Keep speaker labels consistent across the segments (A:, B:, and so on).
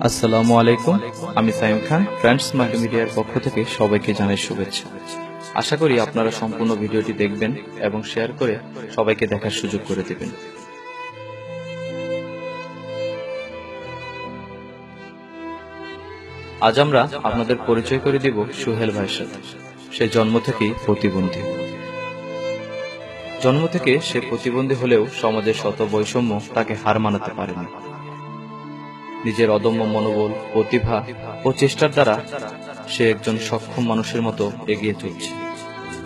A: আসসালামু আলাইকুম, আমি সাইম খান। ফ্রেন্ডস মাল্টিমিডিয়ার পক্ষ থেকে সবাইকে জানাই শুভেচ্ছা। আশা করি আপনারা সম্পূর্ণ ভিডিওটি দেখবেন এবং শেয়ার করে সবাইকে দেখার সুযোগ করে দেবেন। আজ আমরা আপনাদের পরিচয় করে দিব সুহেল ভাইয়ের সাথে। সে জন্ম থেকেই প্রতিবন্ধী। জন্ম থেকে সে প্রতিবন্ধী হলেও সমাজের শত বৈষম্য তাকে হার মানাতে পারেনি। নিজের অদম্য মনোবল, প্রতিভা ও চেষ্টার দ্বারা সে একজন সক্ষম মানুষের মতো এগিয়ে চলছে।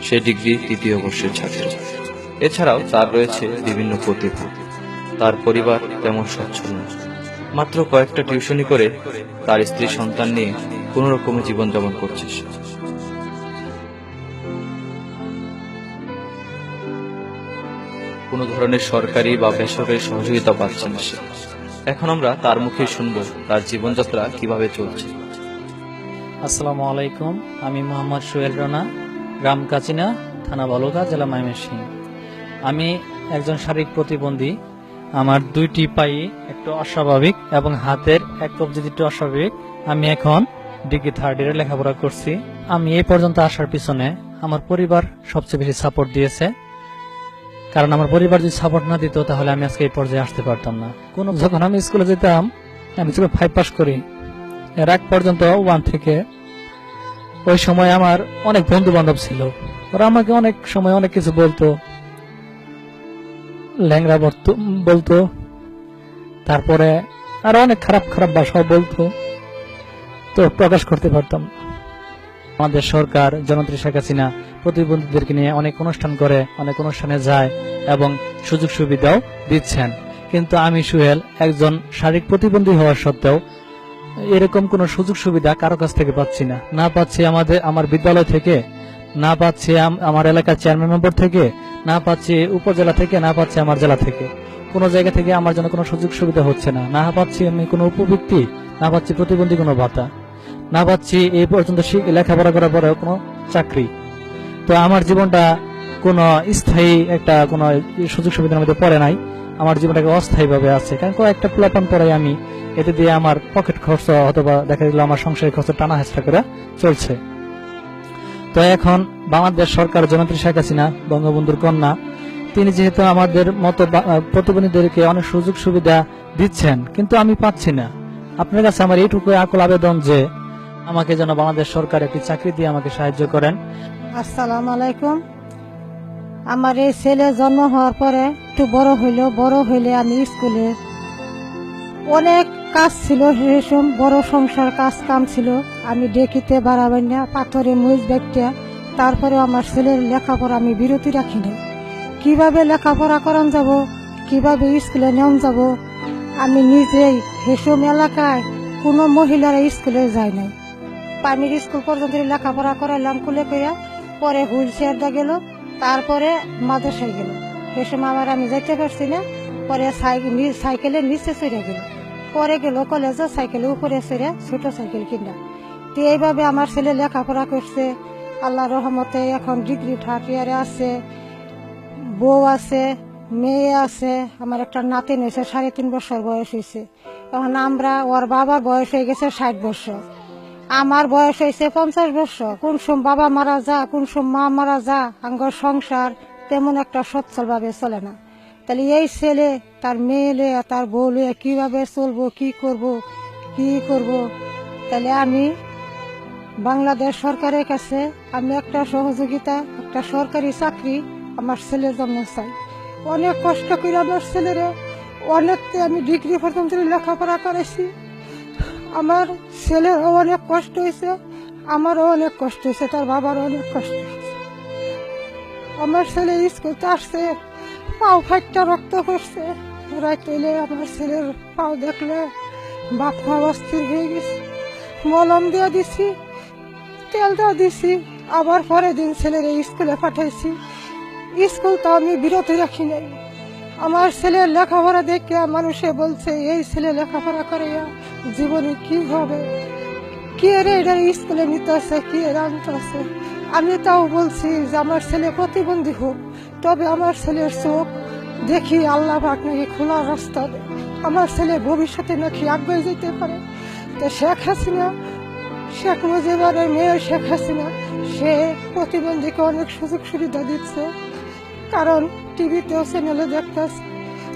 A: সে ডিগ্রি ৩য় বর্ষের ছাত্র। এছাড়াও তার রয়েছে বিভিন্ন প্রতিভা। তার পরিবার তেমন সচ্ছল নয়। মাত্র কয়েকটা টিউশনি করে তার স্ত্রী সন্তান নিয়ে কোন রকমের জীবনযাপন করছে সে। কোনো ধরনের সরকারি বা বেসরকারি সহযোগিতা পাচ্ছে না সে। এখন আমরা তার মুখে শুনবো তার জীবনযাত্রা কিভাবে চলছে।
B: আসসালামু আলাইকুম, আমি মোহাম্মদ সোহেল রানা, গ্রাম কাচিনা, থানা বালুকা, জেলা ময়মনসিংহ। আমি একজন শারীরিক প্রতিবন্ধী। আমার দুইটি পাই একটু অস্বাভাবিক এবং হাতের এক কবজি একটু অস্বাভাবিক। আমি এখন ডিগ্রি 3rd ইয়ারে লেখাপড়া করছি। আমি এই পর্যন্ত আসার পিছনে আমার পরিবার সবচেয়ে বেশি সাপোর্ট দিয়েছে, কারণ আমার পরিবার যদি সাপোর্ট না দিত তাহলে আমি আজকে এই পর্যায়ে আসতে পারতাম না। যখন আমি স্কুলে যেতাম, আমি স্কুলে 5 পাস করি, এর আগ পর্যন্ত 1 থেকে ওই সময় আমার অনেক বন্ধু বান্ধব ছিল। ওরা আমাকে অনেক সময় অনেক কিছু বলতো, ল্যাংড়া বলতো, তারপরে আরো অনেক খারাপ খারাপ ভাষাও বলতো, তো প্রকাশ করতে পারতাম। আমাদের সরকার জননেত্রী শেখ হাসিনা প্রতিবন্ধীদেরকে নিয়ে অনেক অনুষ্ঠান করে, অনেক অনুষ্ঠানে যায় এবং সুযোগ সুবিধাও দিচ্ছেন। কিন্তু আমি সুহেল একজন শারীরিক প্রতিবন্ধী হওয়া সত্ত্বেও এরকম কোন সুযোগ সুবিধা কারো কাছ থেকে পাচ্ছি না। না পাচ্ছি আমার বিদ্যালয় থেকে, না পাচ্ছি আমার এলাকার চেয়ারম্যান মেম্বার থেকে, না পাচ্ছি উপজেলা থেকে, না পাচ্ছি আমার জেলা থেকে। কোনো জায়গা থেকে আমার জন্য কোনো সুযোগ সুবিধা হচ্ছে না। না পাচ্ছি আমি কোনো উপবৃত্তি, না পাচ্ছি প্রতিবন্ধী কোনো ভাতা, না পাচ্ছি এই পর্যন্ত লেখাপড়া করার পরেও কোনো চাকরি। তো আমার জীবনটা কোনো স্থায়ী একটা কোনো সুযোগ সুবিধার মধ্যে পড়ে নাই। আমার জীবনটাকে অস্থায়ী ভাবে আছে, কারণ কয়েকটা প্ল্যাটফর্ম পরে আমি এতে দিয়ে আমার পকেট খরচ অথবা দেখা গেল আমার সংসারের খরচ টানা হেঁচড়া করে চলছে। তো এখন বাংলাদেশ সরকার জননেত্রী শেখ হাসিনা বঙ্গবন্ধুর কন্যা, তিনি যেহেতু আমাদের মতো প্রতিবন্ধীদেরকে অনেক সুযোগ সুবিধা দিচ্ছেন, কিন্তু আমি পাচ্ছি না। আপনার কাছে আমার এইটুকু আকুল আবেদন যে আমাকে যেন বাংলাদেশ সরকার একটি চাকরি দিয়ে আমাকে সাহায্য করেন।
C: আসসালামু আলাইকুম। আমার এই ছেলে জন্ম হওয়ার পরে একটু বড় হইলে আমি স্কুলে অনেক কাজ ছিল, সেসব বড় সংসার কাজ কাম ছিল। আমি ডেকিতে বাড়াবেন না, পাথরে মুজ দেখতে, তারপরে আমার ছেলের লেখাপড়া আমি বিরতি রাখি না। কিভাবে লেখাপড়া করান যাব, কিভাবে স্কুলে নেওয়া যাব, আমি নিজেই হেসম এলাকায় কোনো মহিলারা স্কুলে যায় নাই। প্রাইমারি স্কুল পর্যন্ত লেখাপড়া করাইলাম কুলে কইয়া, পরে হুইল চেয়ারটা গেল, তারপরে মাদ্রাসায় গেল। সে সময় আবার আমি যেতে পারছি না, পরে সাইকেলে নিচে চড়ে গেল, পরে গেল কলেজে সাইকেলে উপরে চড়ে ছোট সাইকেল কিনা। তো এইভাবে আমার ছেলে লেখাপড়া করছে। আল্লাহ রহমতে এখন ডিগ্রি 3rd ইয়ারে আছে, বউ আছে, মেয়ে আছে। আমার একটা নাতিন হয়েছে, 3.5 বছর বয়স হয়েছে। এখন ওর বাবার বয়স হয়ে গেছে 60 বছর, আমার বয়স হয়েছে 50 বছর। কোন সম বাবা মারা যা, কোন সম মা মারা যা, আঙ্গর সংসার তেমন একটা সচ্ছল ভাবে চলে না। তাহলে এই ছেলে তার মেয়ে লয়ে তার বউ লয়ে কিভাবে চলবো, কি করব। তাহলে আমি বাংলাদেশ সরকারের কাছে আমি একটা সহযোগিতা, একটা সরকারি চাকরি আমার ছেলের জন্য চাই। অনেক কষ্ট করে আমার ছেলেরা আমি ডিগ্রি পর্যন্ত লেখাপড়া করেছি। আমার ছেলের অনেক কষ্ট হয়েছে, আমারও অনেক কষ্ট হয়েছে, তার বাবারও অনেক কষ্ট হয়েছে। আমার ছেলে স্কুলতে আসছে, পাও ফাইটটা রক্ত পড়ছে। রাইতে আমার ছেলের পাও দেখলে বাপ মা অস্থির হয়ে গেছে। মলম দিয়ে দিছি, তেল দিয়ে দিছি, আবার পরের দিন ছেলের স্কুলে পাঠাইছি। স্কুল তো আমি বিরতি রাখি নাই। আমার ছেলের লেখাপড়া দেখে মানুষে বলছে এই ছেলে লেখাপড়া করে জীবনে কি হবে, কি রে এটা স্কুলে নিতে আছে, কি আনতে আছে। আমি তাও বলছি যে আমার ছেলে প্রতিবন্ধী হোক, তবে আমার ছেলের চোখ দেখি আল্লাহ পাক নাকি খোলা রাস্তা দেয়, আমার ছেলে ভবিষ্যতে নাকি আগে যেতে পারে। তো শেখ হাসিনা, শেখ মুজিবের মেয়ে শেখ হাসিনা, সে প্রতিবন্ধীকে অনেক সুযোগ সুবিধা দিচ্ছে, কারণ টিভিতেও চ্যানেলে দেখতেছে।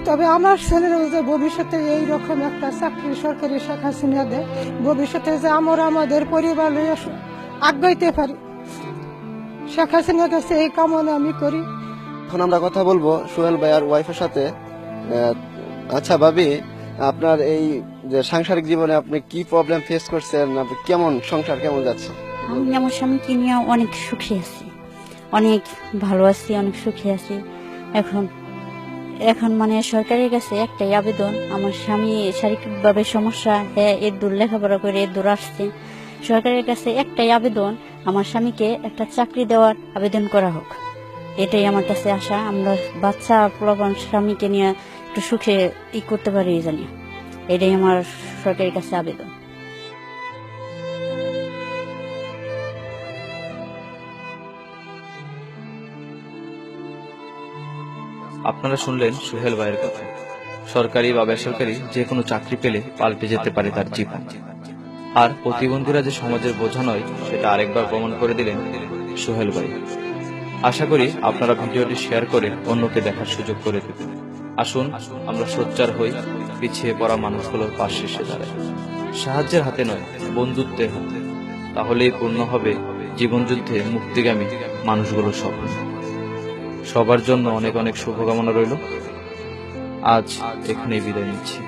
C: তবে আমার ছেলেরও যে ভবিষ্যতে এইরকম একটা চাকরি সরকারি শেখ হাসিনা দেয়, ভবিষ্যতে যে আমরা আমাদের পরিবার নিয়ে আগাইতে পারি, শেখ হাসিনার কাছে এই কামনা আমি করি।
D: এখন আমরা কথা বলবো সোহেল ভাই আর ওয়াইফের সাথে। আচ্ছা ভাবি, আপনার এই যে সাংসারিক জীবনে আপনি কি প্রবলেম ফেস করছেন, আপনি কেমন সংসার কেমন যাচ্ছে?
E: আমি আমার স্বামীকে নিয়ে অনেক সুখী আছি, অনেক ভালো আছি, অনেক সুখী আছি। এখন মানে সরকারের কাছে একটাই আবেদন, আমার স্বামী শারীরিকভাবে সমস্যা, হ্যাঁ এর দূর লেখাপড়া করে এর দূর আসছে, সরকারের কাছে একটাই আবেদন, আমার স্বামীকে একটা চাকরি দেওয়ার আবেদন করা হোক। এটাই আমার কাছে আশা, আমরা বাচ্চা প্রবণ স্বামীকে নিয়ে একটু সুখে করতে পারি জানি, এটাই আমার সরকারের কাছে আবেদন।
A: আপনারা শুনলেন সোহেল ভাইয়ের কথা। সরকারি বা বেসরকারি যে কোনো চাকরি পেলে পাল্টে যেতে পারে তার জীবন। আর প্রতিবন্ধীরা যে সমাজের বোঝা নয়, সেটা আরেকবার প্রমাণ করে দিলেন সোহেল ভাই। আশা করি আপনারা ভিডিওটি শেয়ার করে অন্যকে দেখার সুযোগ করে দেবেন। আসুন আমরা সোচ্চার হই, পিছিয়ে পড়া মানুষগুলোর পাশে এসে দাঁড়াই। সাহায্যের হাতে নয়, বন্ধুত্বের হাতে। তাহলেই পূর্ণ হবে জীবনযুদ্ধে মুক্তিগামী মানুষগুলোর স্বপ্ন। সবার জন্য অনেক অনেক শুভকামনা রইল। আজ এখানেই বিদায় নিচ্ছি।